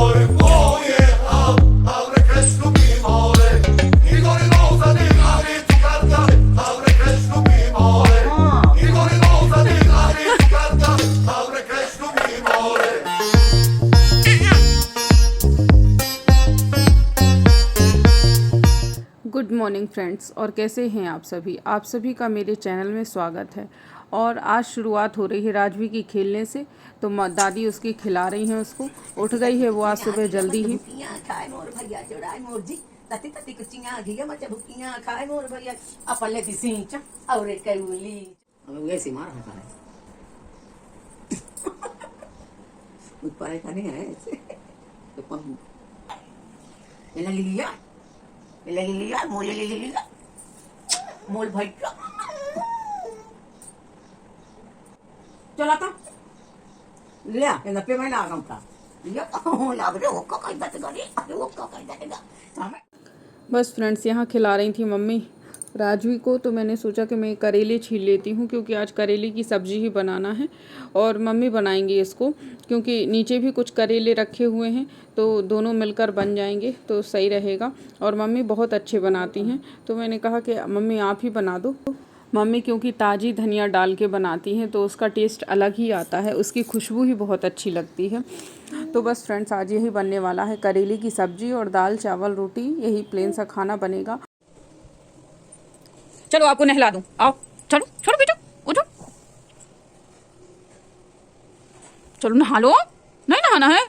more, oh yeah, abre Krishna mi more. Igor rosa di ari tu carta, abre Krishna mi more. Igor rosa di ari tu carta, abre Krishna mi more. Good morning friends, और कैसे हैं आप सभी का मेरे channel में स्वागत है। और आज शुरुआत हो रही है राजवी की खेलने से, तो दादी उसकी खिला रही हैं उसको। उठ गई है वो आज सुबह जल्दी ही। मोल भाई चला था लिया इन पे मैं लागम था लिया लाग रे वो का बात करे अरे वो का देगा। बस फ्रेंड्स, यहाँ खिला रही थी मम्मी राजवी को, तो मैंने सोचा कि मैं करेले छील लेती हूँ, क्योंकि आज करेले की सब्ज़ी ही बनाना है और मम्मी बनाएंगे इसको, क्योंकि नीचे भी कुछ करेले रखे हुए हैं, तो दोनों मिलकर बन जाएंगे तो सही रहेगा। और मम्मी बहुत अच्छे बनाती हैं, तो मैंने कहा कि मम्मी आप ही बना दो। मम्मी क्योंकि ताज़ी धनिया डाल के बनाती हैं तो उसका टेस्ट अलग ही आता है, उसकी खुशबू ही बहुत अच्छी लगती है। तो बस फ्रेंड्स, आज यही बनने वाला है, करेले की सब्ज़ी और दाल चावल रोटी, यही प्लेन सा खाना बनेगा। चलो आपको नहला दूं, आओ चलो चलो बेटा उठो, चलो नहा लो। नहीं नहाना है।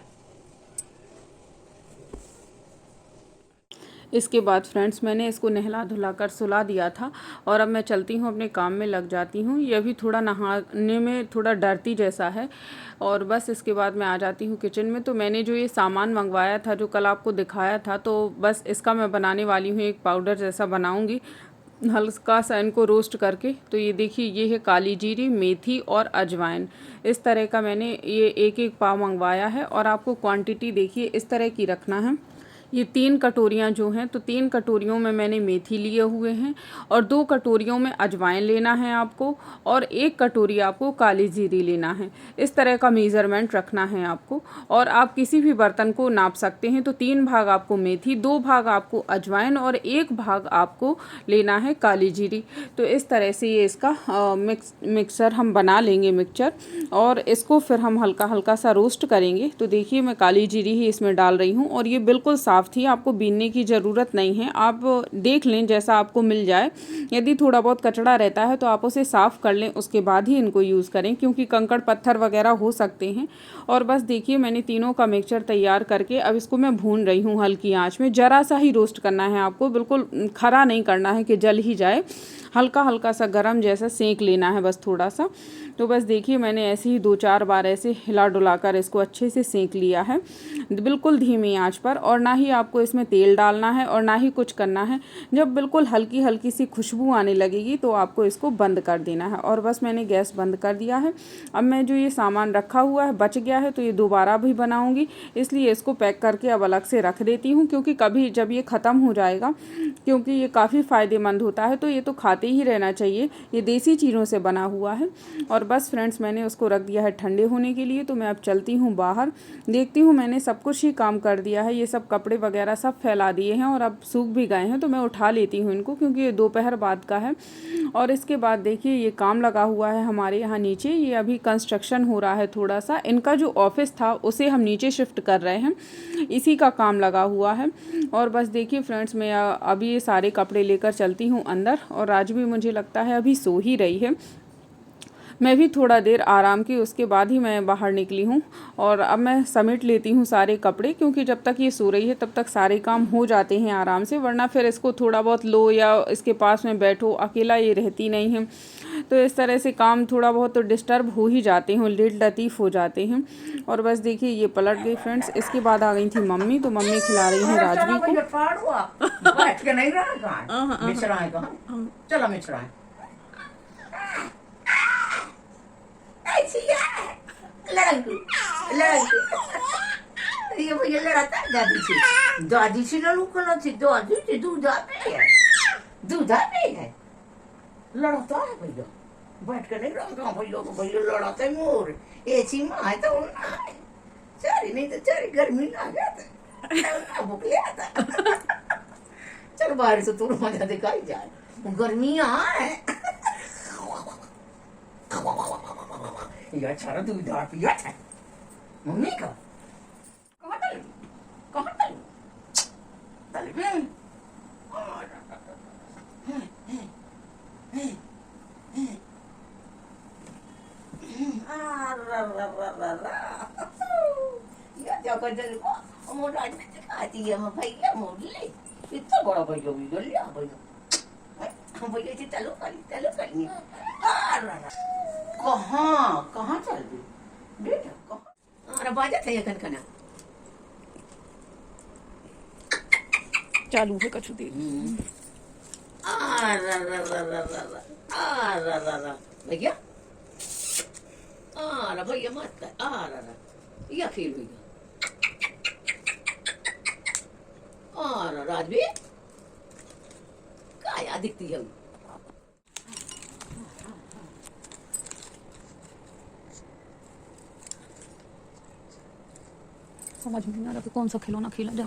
इसके बाद फ्रेंड्स, मैंने इसको नहला धुला कर सुला दिया था और अब मैं चलती हूँ अपने काम में लग जाती हूँ। ये भी थोड़ा नहाने में थोड़ा डरती जैसा है। और बस इसके बाद मैं आ जाती हूँ किचन में। तो मैंने जो ये सामान मंगवाया था, जो कल आपको दिखाया था, तो बस इसका मैं बनाने वाली हूँ, एक पाउडर जैसा बनाऊँगी हल्का सा इनको रोस्ट करके। तो ये देखिए, ये है काली जीरी, मेथी और अजवाइन। इस तरह का मैंने ये एक एक पाव मंगवाया है। और आपको क्वांटिटी देखिए इस तरह की रखना है। ये 3 कटोरियाँ जो हैं, तो 3 कटोरियों में मैंने मेथी लिए हुए हैं और 2 कटोरियों में अजवाइन लेना है आपको, और 1 कटोरी आपको काली जीरी लेना है। इस तरह का मेज़रमेंट रखना है आपको। और आप किसी भी बर्तन को नाप सकते हैं। तो 3 भाग आपको मेथी, 2 भाग आपको अजवाइन और 1 भाग आपको लेना है काली जीरी। तो इस तरह से ये इसका मिक्सर हम बना लेंगे, मिक्सचर। और इसको फिर हम हल्का हल्का सा रोस्ट करेंगे। तो देखिए, मैं काली जीरी ही इसमें डाल रही हूँ और ये बिल्कुल साफ़ थी, आपको बीनने की ज़रूरत नहीं है। आप देख लें जैसा आपको मिल जाए। यदि थोड़ा बहुत कचड़ा रहता है तो आप उसे साफ़ कर लें, उसके बाद ही इनको यूज़ करें, क्योंकि कंकड़ पत्थर वगैरह हो सकते हैं। और बस देखिए, मैंने तीनों का मिक्सचर तैयार करके अब इसको मैं भून रही हूँ हल्की आंच में। ज़रा सा ही रोस्ट करना है आपको, बिल्कुल खरा नहीं करना है कि जल ही जाए। हल्का हल्का सा गरम जैसा सेंक लेना है, बस थोड़ा सा। तो बस देखिए, मैंने ऐसे ही 2-4 बार ऐसे हिला डुला कर इसको अच्छे से सेंक लिया है, बिल्कुल धीमी आंच पर। और ना ही आपको इसमें तेल डालना है और ना ही कुछ करना है। जब बिल्कुल हल्की हल्की सी खुशबू आने लगेगी तो आपको इसको बंद कर देना है। और बस मैंने गैस बंद कर दिया है। अब मैं जो ये सामान रखा हुआ है, बच गया है, तो ये दोबारा भी बनाऊँगी, इसलिए इसको पैक करके अब अलग से रख देती हूँ, क्योंकि कभी जब ये ख़त्म हो जाएगा, क्योंकि ये काफ़ी फ़ायदेमंद होता है, तो ये तो खाते ही रहना चाहिए। ये देसी चीज़ों से बना हुआ है। और बस फ्रेंड्स, मैंने उसको रख दिया है ठंडे होने के लिए। तो मैं अब चलती हूँ बाहर, देखती हूँ, मैंने सब कुछ ही काम कर दिया है। ये सब कपड़े वगैरह सब फैला दिए हैं और अब सूख भी गए हैं, तो मैं उठा लेती हूँ इनको, क्योंकि ये दोपहर बाद का है। और इसके बाद देखिए, ये काम लगा हुआ है हमारे यहाँ नीचे। ये अभी कंस्ट्रक्शन हो रहा है थोड़ा सा। इनका जो ऑफिस था उसे हम नीचे शिफ्ट कर रहे हैं, इसी का काम लगा हुआ है। और बस देखिए फ्रेंड्स, मैं अभी ये सारे कपड़े लेकर चलती हूँ अंदर। और राजवी मुझे लगता है अभी सो ही रही है। मैं भी थोड़ा देर आराम की, उसके बाद ही मैं बाहर निकली हूँ। और अब मैं समेट लेती हूँ सारे कपड़े, क्योंकि जब तक ये सो रही है तब तक सारे काम हो जाते हैं आराम से, वरना फिर इसको थोड़ा बहुत लो या इसके पास में बैठो, अकेला ये रहती नहीं है, तो इस तरह से काम थोड़ा बहुत तो डिस्टर्ब हो ही जाते हैं, लेट लतीफ़ हो जाते हैं। और बस देखिए, ये पलट गई फ्रेंड्स। इसके बाद आ गई थी मम्मी, तो मम्मी खिला रही हैं राजवी को। बैठ के नहीं रहेगा, मिचराएगा, चलो मिचराए। ये भैया लड़ाता दादी से लड़ूकना थी, दादी से दूध आते है लड़ाता है भैया, बैठ के नहीं रहता भैया को, भैया लड़ाता है मोर ऐसी माँ है तो चारी नहीं तो चारी गर्मी ना गया था भूख ले आता चल बाहर से तू मजा दिखाई जाए गर्मियां है ये छारा दूध दार पिया था मम्मी का कहाँ तल पे भैया मोडले इतना बड़ा भैया भी गलिया भैया भैया थी तलो करी कहाँ चल गई बेटा कहाँ अरे बाजा था ये कनकना चालू है कछु देर भैया भैया मत कर या खेल भैया राजवीर क्या दिखती है समझ में नहीं आ रहा कि कौन सा खिलौना खेला जाए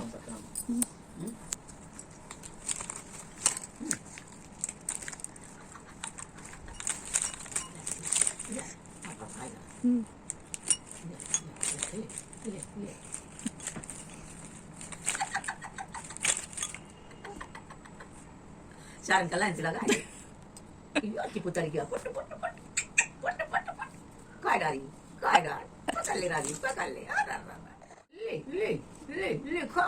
Saran ka lang sila gaya. Iyo, tipo talaga. Put. Kaya dari. Pakal le, pakal le. Le, ka.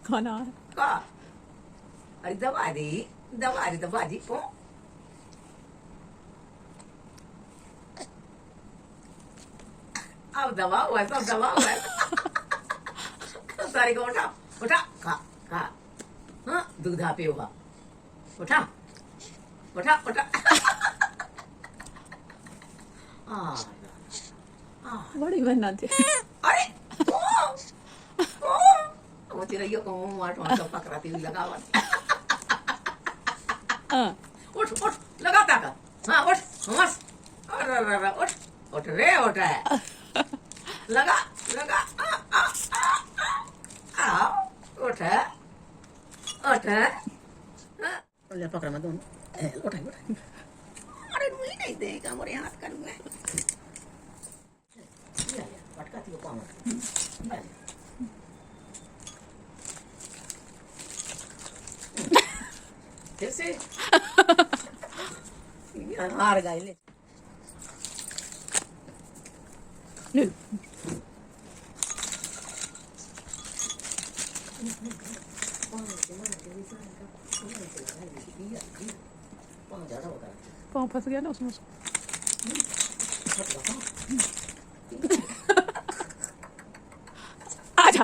खाना Ka. Ari दबा दी को. अब दबा हुआ है, सब दबा हुआ है. सारी को उठा. का. हाँ, दूधा पे हुआ. उठा बड़ी मेहनत है अरे वो तेरा ये को मार तो पकड़ाती हुई लगावा उठ लगाता का हाँ उठ मस्त अरे उठ लगा उठ ले पकड़ मत उठा अरे मुझे नहीं देगा मोरे हाथ करूंगा ले पटकाती को पाऊंगा फिर से हार गए ले पाँव फंस गया ना उसमें आजा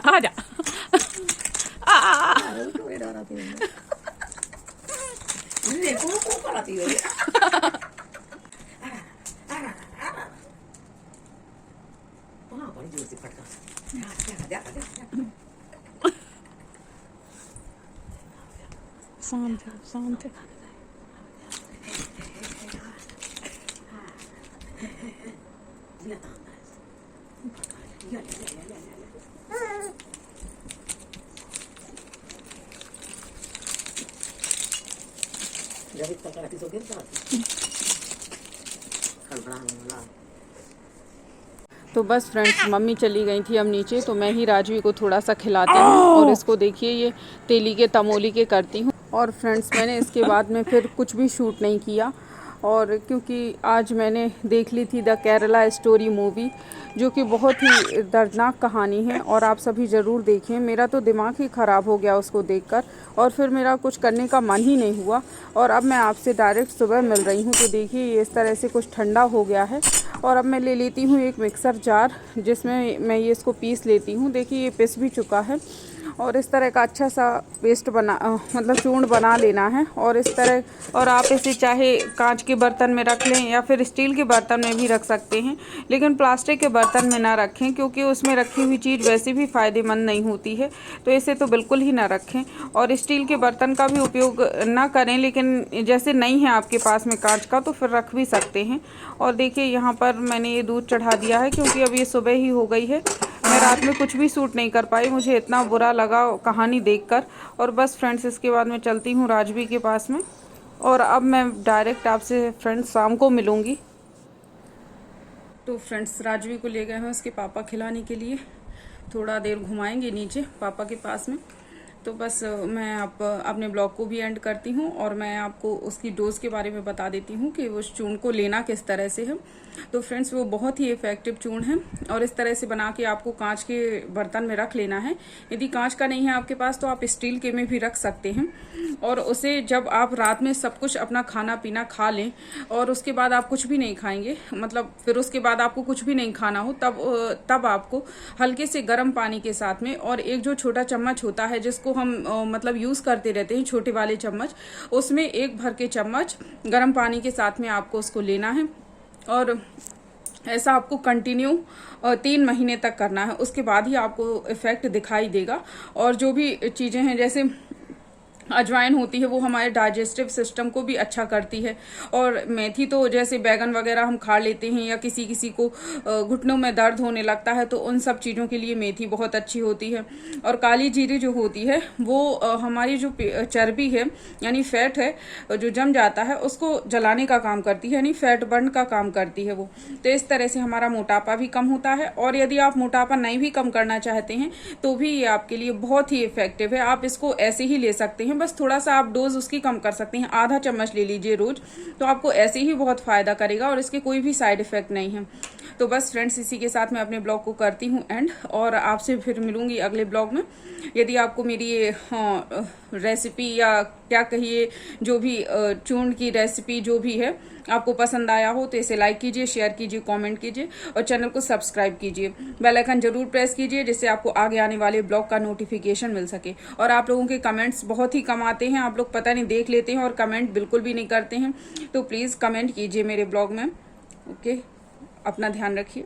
शांत तो बस फ्रेंड्स मम्मी चली गई थी अब नीचे, तो मैं ही राजवी को थोड़ा सा खिलाती हूँ और इसको देखिए ये तेली के तमोली के करती हूँ। और फ्रेंड्स मैंने इसके बाद में फिर कुछ भी शूट नहीं किया, और क्योंकि आज मैंने देख ली थी द केरला स्टोरी मूवी, जो कि बहुत ही दर्दनाक कहानी है और आप सभी ज़रूर देखें। मेरा तो दिमाग ही ख़राब हो गया उसको देखकर, और फिर मेरा कुछ करने का मन ही नहीं हुआ। और अब मैं आपसे डायरेक्ट सुबह मिल रही हूँ, तो देखिए ये इस तरह से कुछ ठंडा हो गया है। और अब मैं ले लेती हूँ एक मिक्सर जार, जिसमें मैं ये इसको पीस लेती हूँ। देखिए ये पिस भी चुका है, और इस तरह का अच्छा सा पेस्ट मतलब चूर्ण बना लेना है। और इस तरह, और आप इसे चाहे कांच के बर्तन में रख लें या फिर स्टील के बर्तन में भी रख सकते हैं, लेकिन प्लास्टिक के बर्तन में ना रखें, क्योंकि उसमें रखी हुई चीज़ वैसे भी फ़ायदेमंद नहीं होती है, तो इसे तो बिल्कुल ही ना रखें। और स्टील के बर्तन का भी उपयोग ना करें, लेकिन जैसे नहीं है आपके पास में कांच का, तो फिर रख भी सकते हैं। और देखिए यहाँ पर मैंने ये दूध चढ़ा दिया है, क्योंकि अब ये सुबह ही हो गई है, मैं रात में कुछ भी शूट नहीं कर पाई, मुझे इतना बुरा लगा कहानी देखकर। और बस फ्रेंड्स इसके बाद मैं चलती हूँ राजवी के पास में, और अब मैं डायरेक्ट आपसे फ्रेंड्स शाम को मिलूँगी। तो फ्रेंड्स राजवी को ले गए हैं उसके पापा खिलाने के लिए, थोड़ा देर घुमाएंगे नीचे पापा के पास में। तो बस मैं अपने ब्लॉग को भी एंड करती हूँ, और मैं आपको उसकी डोज के बारे में बता देती हूँ कि उस चूर्ण को लेना किस तरह से है। तो फ्रेंड्स वो बहुत ही इफ़ेक्टिव चूर्ण है, और इस तरह से बना के आपको कांच के बर्तन में रख लेना है। यदि कांच का नहीं है आपके पास तो आप स्टील के में भी रख सकते हैं। और उसे जब आप रात में सब कुछ अपना खाना पीना खा लें, और उसके बाद आप कुछ भी नहीं खाएंगे, मतलब फिर उसके बाद आपको कुछ भी नहीं खाना हो, तब आपको हल्के से गर्म पानी के साथ में, और एक जो छोटा चम्मच होता है जिसको हम मतलब यूज़ करते रहते हैं, छोटे वाले चम्मच, उसमें 1 भर के चम्मच गर्म पानी के साथ में आपको उसको लेना है। और ऐसा आपको कंटिन्यू 3 महीने तक करना है, उसके बाद ही आपको इफ़ेक्ट दिखाई देगा। और जो भी चीज़ें हैं जैसे अजवाइन होती है वो हमारे डाइजेस्टिव सिस्टम को भी अच्छा करती है। और मेथी तो जैसे बैगन वगैरह हम खा लेते हैं, या किसी किसी को घुटनों में दर्द होने लगता है तो उन सब चीज़ों के लिए मेथी बहुत अच्छी होती है। और काली जीरी जो होती है वो हमारी जो चर्बी है यानी फैट है जो जम जाता है उसको जलाने का काम करती है, यानी फैट बर्न का काम करती है वो। तो इस तरह से हमारा मोटापा भी कम होता है। और यदि आप मोटापा नहीं भी कम करना चाहते हैं तो भी ये आपके लिए बहुत ही इफेक्टिव है, आप इसको ऐसे ही ले सकते हैं। बस थोड़ा सा आप डोज उसकी कम कर सकते हैं, आधा चम्मच ले लीजिए रोज, तो आपको ऐसे ही बहुत फायदा करेगा, और इसके कोई भी साइड इफेक्ट नहीं है। तो बस फ्रेंड्स इसी के साथ मैं अपने ब्लॉग को करती हूँ एंड, और आपसे फिर मिलूंगी अगले ब्लॉग में। यदि आपको मेरी ये रेसिपी या क्या कहिए जो भी चूर्ण की रेसिपी जो भी है आपको पसंद आया हो तो इसे लाइक कीजिए, शेयर कीजिए, कमेंट कीजिए, और चैनल को सब्सक्राइब कीजिए। बेल आइकन जरूर प्रेस कीजिए जिससे आपको आगे आने वाले ब्लॉग का नोटिफिकेशन मिल सके। और आप लोगों के कमेंट्स बहुत ही कम आते हैं, आप लोग पता नहीं देख लेते हैं और कमेंट बिल्कुल भी नहीं करते हैं, तो प्लीज़ कमेंट कीजिए मेरे ब्लॉग में। ओके, अपना ध्यान रखिए।